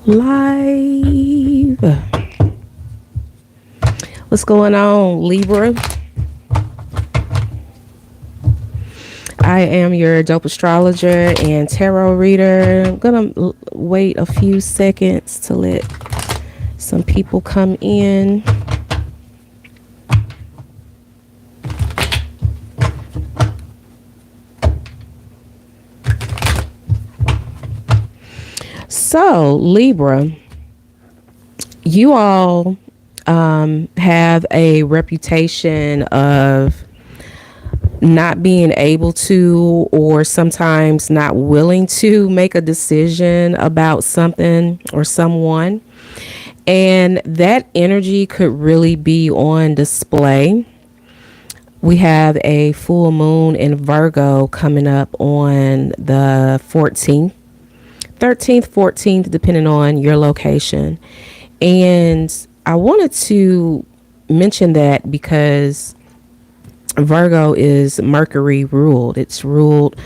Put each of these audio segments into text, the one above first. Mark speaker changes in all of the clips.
Speaker 1: Live. What's going on, Libra? I am your dope astrologer and tarot reader. I'm gonna wait a few seconds to let some people come in. So, Libra, you all have a reputation of not being able to, or sometimes not willing to, make a decision about something or someone. And that energy could really be on display. We have a full moon in Virgo coming up on the 14th, 13th, 14th, depending on your location. And I wanted to mention that because Virgo is Mercury ruled. It's ruled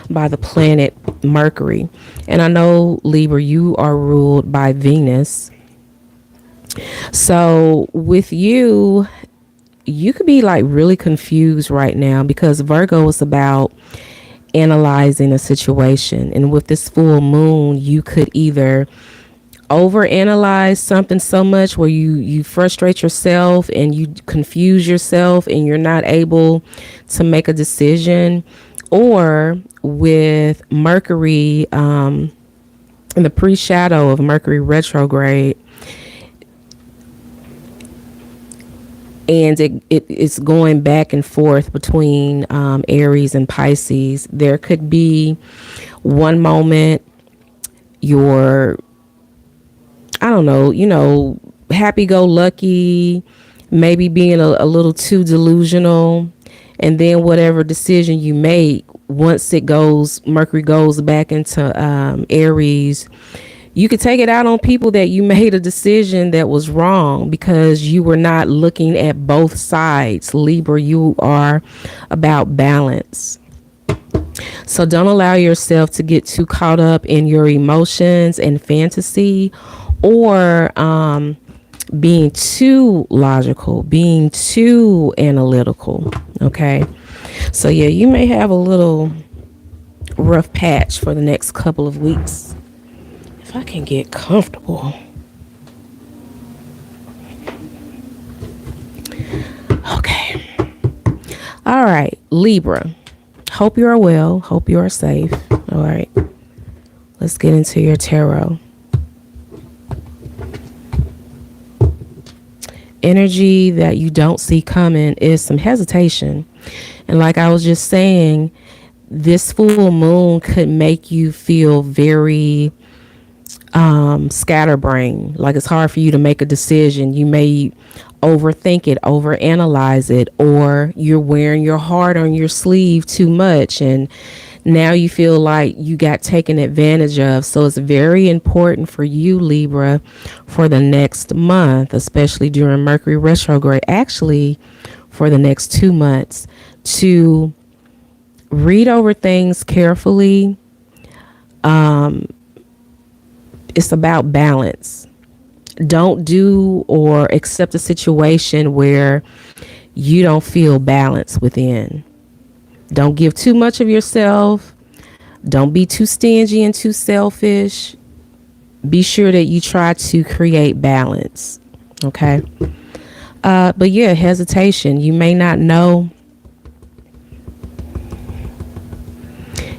Speaker 1: by the planet Mercury. And I know, Libra, you are ruled by Venus. So with you, you could be like really confused right now because Virgo is about analyzing a situation. And with this full moon, you could either overanalyze something so much where you frustrate yourself and you confuse yourself and you're not able to make a decision, or with Mercury in the pre-shadow of Mercury retrograde, and it's going back and forth between Aries and Pisces. There could be one moment you're, I don't know, happy-go-lucky, maybe being a little too delusional. And then whatever decision you make, once Mercury goes back into Aries, you could take it out on people that you made a decision that was wrong because you were not looking at both sides. Libra, you are about balance. So don't allow yourself to get too caught up in your emotions and fantasy, or being too logical, being too analytical. Okay. So yeah, you may have a little rough patch for the next couple of weeks. If I can get comfortable. Okay. All right, Libra. Hope you are well. Hope you are safe. All right. Let's get into your tarot. Energy that you don't see coming is some hesitation. And like I was just saying, this full moon could make you feel very scatterbrained. Like it's hard for you to make a decision. You may overthink it, overanalyze it, or you're wearing your heart on your sleeve too much, and now you feel like you got taken advantage of. So it's very important for you, Libra, for the next month, especially during Mercury retrograde, actually for the next 2 months, to read over things carefully. It's about balance. Don't do or accept a situation where you don't feel balance within. Don't give too much of yourself. Don't be too stingy and too selfish. Be sure that you try to create balance. Okay. But yeah, hesitation. You may not know.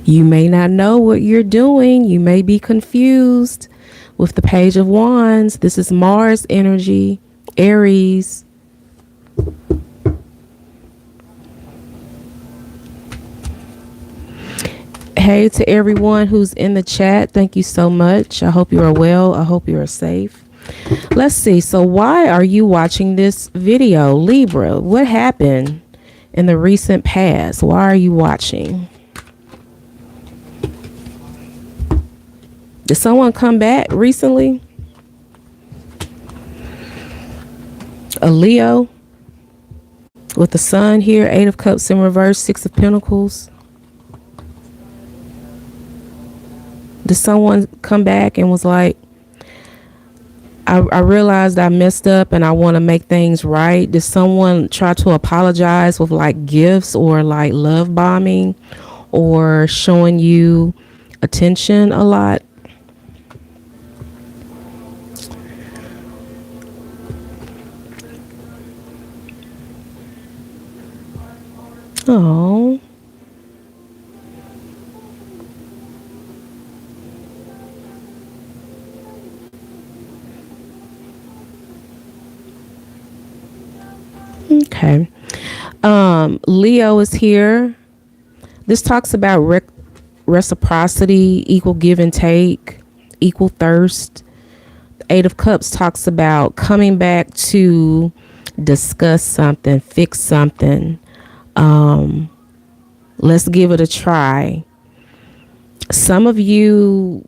Speaker 1: You may not know what you're doing. You may be confused with the Page of Wands. This is Mars energy, Aries. Hey to everyone who's in the chat. Thank you so much. I hope you are well. I hope you are safe. Let's see. So why are you watching this video, Libra? What happened in the recent past? Why are you watching? Did someone come back recently? A Leo with the sun here, 8 of Cups in reverse, 6 of Pentacles. Did someone come back and was like, I realized I messed up and I want to make things right. Did someone try to apologize with like gifts or like love bombing or showing you attention a lot? Oh, okay. Leo is here. This talks about reciprocity, equal give and take, equal thirst. Eight of Cups talks about coming back to discuss something, fix something. Let's give it a try. Some of you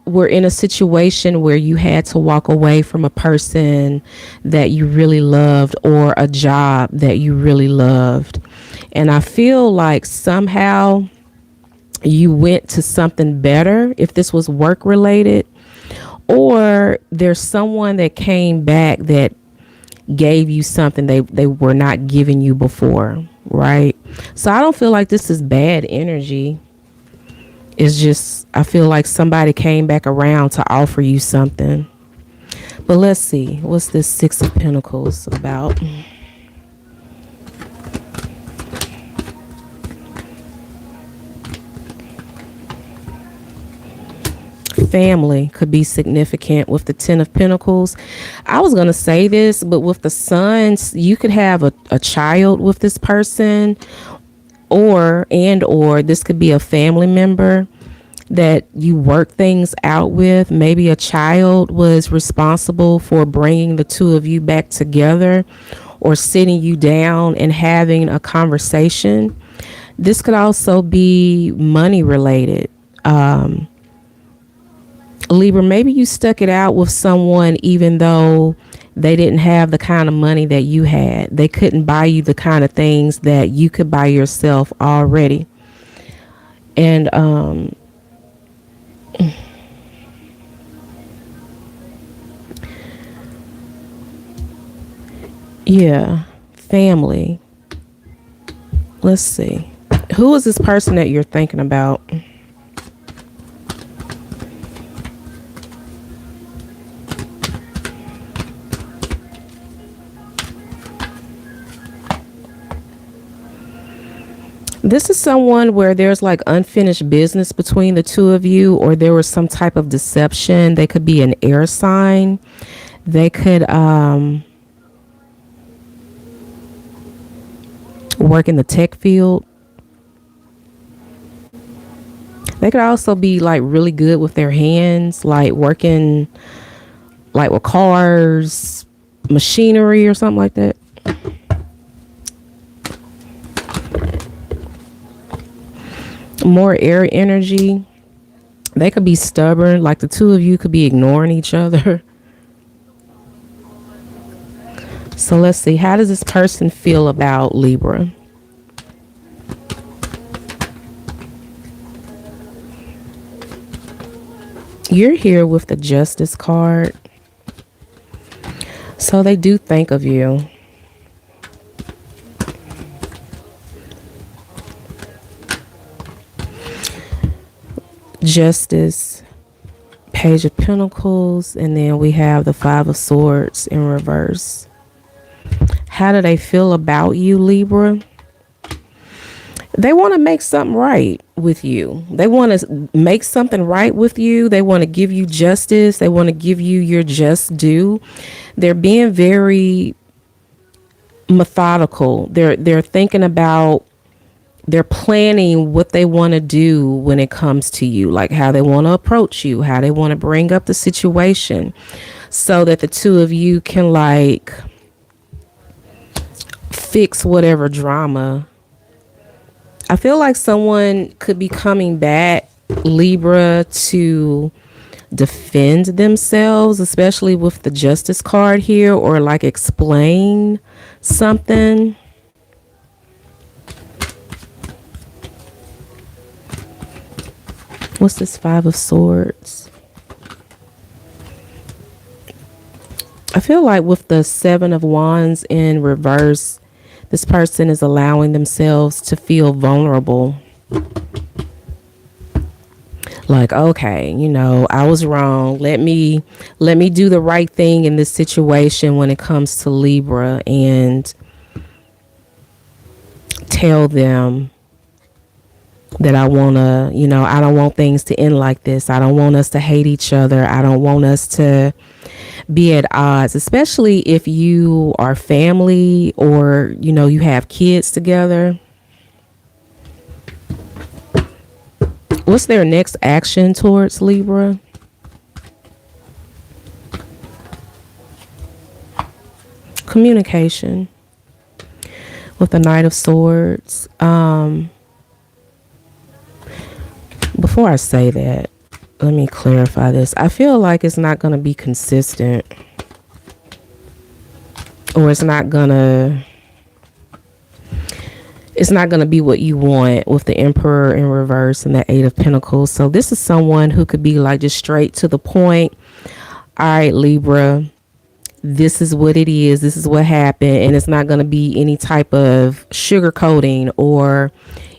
Speaker 1: were in a situation where you had to walk away from a person that you really loved or a job that you really loved. And I feel like somehow you went to something better if this was work related, or there's someone that came back that gave you something they were not giving you before, right? So I don't feel like this is bad energy. It's just I feel like somebody came back around to offer you something. But let's see, what's this Six of Pentacles about? Family could be significant with the Ten of Pentacles. I was going to say this, but with the Suns, you could have a child with this person, or this could be a family member that you work things out with. Maybe a child was responsible for bringing the two of you back together or sitting you down and having a conversation. This could also be money related. Libra, maybe you stuck it out with someone even though they didn't have the kind of money that you had. They couldn't buy you the kind of things that you could buy yourself already. And yeah, family. Let's see. Who is this person that you're thinking about? This is someone where there's like unfinished business between the two of you, or there was some type of deception. They could be an air sign. They could work in the tech field. They could also be like really good with their hands, like working like with cars, machinery, or something like that. More air energy. They could be stubborn, like the two of you could be ignoring each other. So let's see, how does this person feel about Libra? You're here with the Justice card. So they do think of you. Justice, Page of Pentacles, and then we have the Five of Swords in reverse. How do they feel about you, Libra? They want to make something right with you. They want to make something right with you. They want to give you justice. They want to give you your just due. They're being very methodical. They're thinking about, they're planning what they want to do when it comes to you, like how they want to approach you, how they want to bring up the situation so that the two of you can like fix whatever drama. I feel like someone could be coming back, Libra, to defend themselves, especially with the Justice card here, or like explain something. What's this Five of Swords? I feel like with the Seven of Wands in reverse, this person is allowing themselves to feel vulnerable. Like, okay, I was wrong. Let me do the right thing in this situation when it comes to Libra, and tell them that I don't want things to end like this. I don't want us to hate each other. I don't want us to be at odds, especially if you are family or, you have kids together. What's their next action towards Libra? Communication with the Knight of Swords. Before I say that, let me clarify this. I feel like it's not going to be consistent, or it's not going to be what you want with the Emperor in reverse and the Eight of Pentacles. So this is someone who could be like just straight to the point. All right, Libra, this is what it is. This is what happened. And it's not going to be any type of sugarcoating or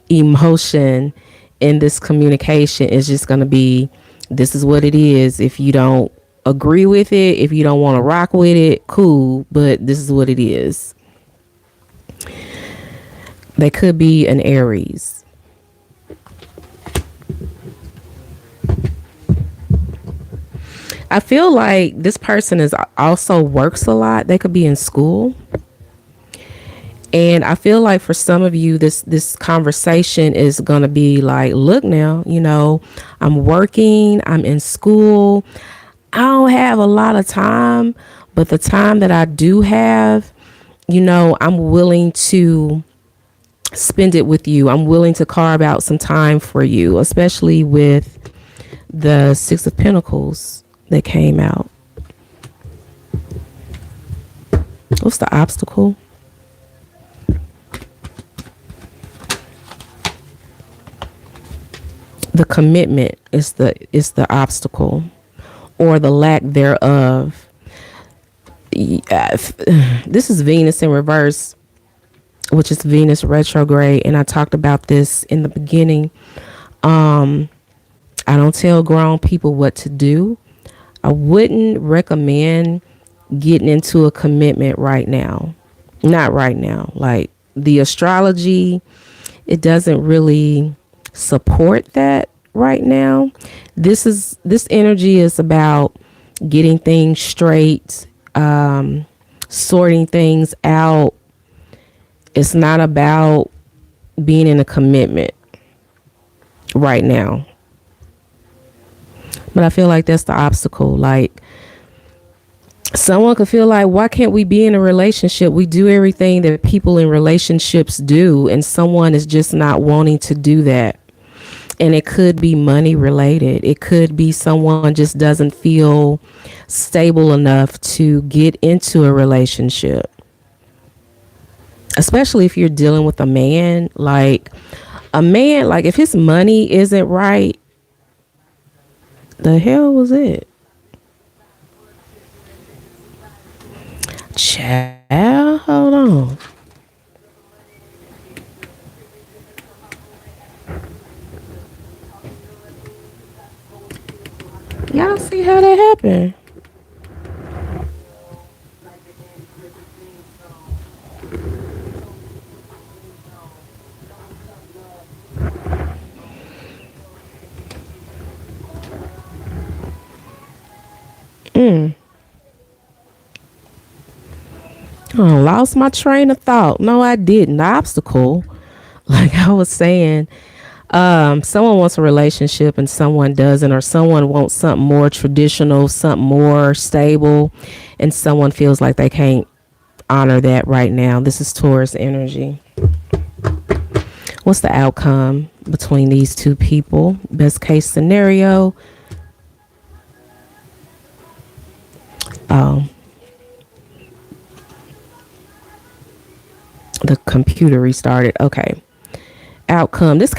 Speaker 1: emotion in this communication. It's just going to be, this is what it is. If you don't agree with it, if you don't want to rock with it, cool. But this is what it is. They could be an Aries. I feel like this person is also works a lot. They could be in school. And I feel like for some of you, this conversation is going to be like, look now, I'm working, I'm in school. I don't have a lot of time, but the time that I do have, I'm willing to spend it with you. I'm willing to carve out some time for you, especially with the Six of Pentacles that came out. What's the obstacle? The commitment is the obstacle, or the lack thereof. This is Venus in reverse, which is Venus retrograde, and I talked about this in the beginning. I don't tell grown people what to do. I wouldn't recommend getting into a commitment right now. Not right now. Like, the astrology, it doesn't really support that right now. This energy is about getting things straight, sorting things out. It's not about being in a commitment right now. But I feel like that's the obstacle. Like, someone could feel like, why can't we be in a relationship? We do everything that people in relationships do, and someone is just not wanting to do that. And it could be money related. It could be someone just doesn't feel stable enough to get into a relationship. Especially if you're dealing with a man, like if his money isn't right, the hell was it? Child, hold on. Y'all see how that happened? I lost my train of thought. No, I didn't. The obstacle, like I was saying, someone wants a relationship and someone doesn't, or someone wants something more traditional, something more stable, and someone feels like they can't honor that right now. This is Taurus energy. What's the outcome between these two people? Best case scenario. Oh, the computer restarted. Okay. Outcome. This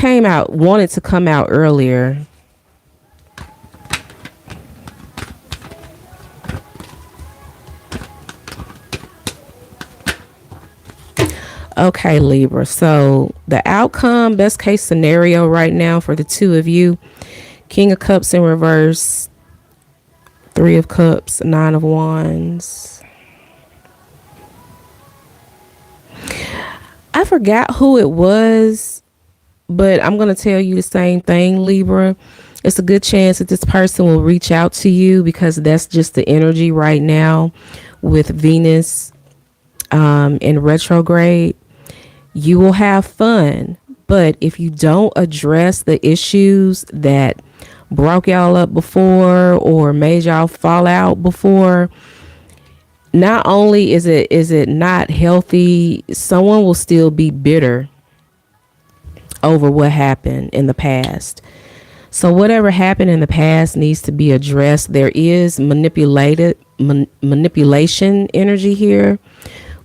Speaker 1: wanted to come out earlier. Okay, Libra. So the outcome, best case scenario right now for the two of you, King of Cups in reverse, Three of Cups, Nine of Wands. I forgot who it was, but I'm going to tell you the same thing, Libra. It's a good chance that this person will reach out to you because that's just the energy right now with Venus in retrograde. You will have fun, but if you don't address the issues that broke y'all up before or made y'all fall out before, not only is it not healthy, someone will still be bitter over what happened in the past. So whatever happened in the past needs to be addressed. There is manipulation energy here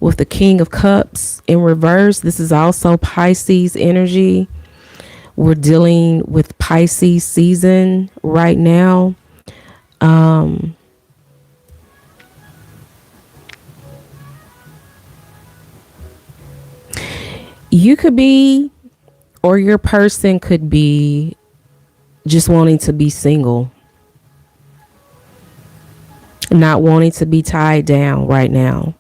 Speaker 1: with the King of Cups in reverse. This is also Pisces energy. We're dealing with Pisces season right now. You could be, or your person could be, just wanting to be single, not wanting to be tied down right now.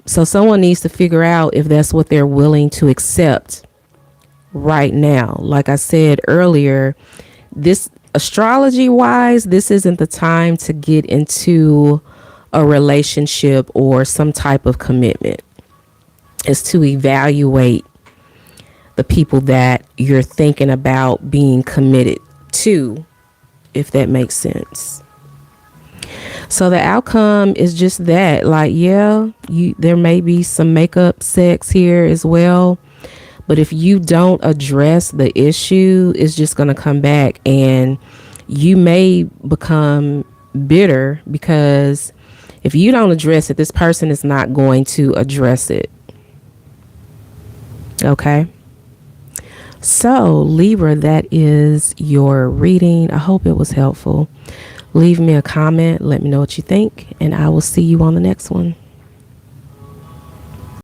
Speaker 1: So someone needs to figure out if that's what they're willing to accept right now. Like I said earlier, this astrology wise, this isn't the time to get into a relationship or some type of commitment. It's to evaluate the people that you're thinking about being committed to, if that makes sense. So the outcome is just that, like, yeah, there may be some makeup sex here as well, but if you don't address the issue, it's just going to come back and you may become bitter because if you don't address it, this person is not going to address it. Okay. So Libra, that is your reading. I hope it was helpful. Leave me a comment. Let me know what you think, and I will see you on the next one.